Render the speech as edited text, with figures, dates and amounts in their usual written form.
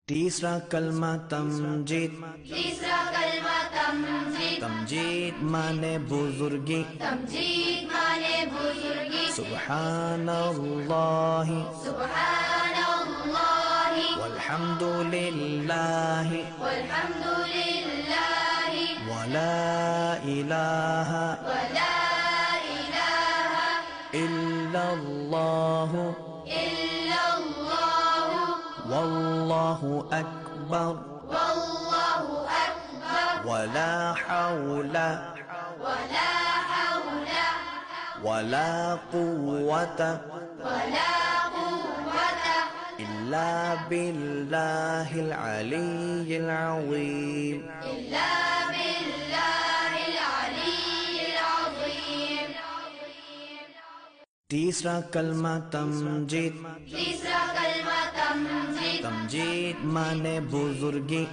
तीसरा कलमा तमजीद। तीसरा कलमा तमजीद। तमजीद माने बुजुर्गी। तमजीद माने बुजुर्गी। सुब्हानल्लाहि सुब्हानल्लाहि वल्हम्दुलिल्लाहि वल्हम्दुलिल्लाहि वला इलाहा वला इलाहा इल्लल्लाहु इल्लल्लाहु वल्लाहु अकबर वल्लाहु अकबर वला हौला वला हौला वला कुव्वता वला कुव्वता इल्ला बिल्लाहिल अलिय्यिल अज़ीम। इल्ला बिल्लाहिल अलिय्यिल अज़ीम। तीसरा कलमा तमजीद। तीसरा कलमा तमजीद। तमजीद माने बुजुर्गी।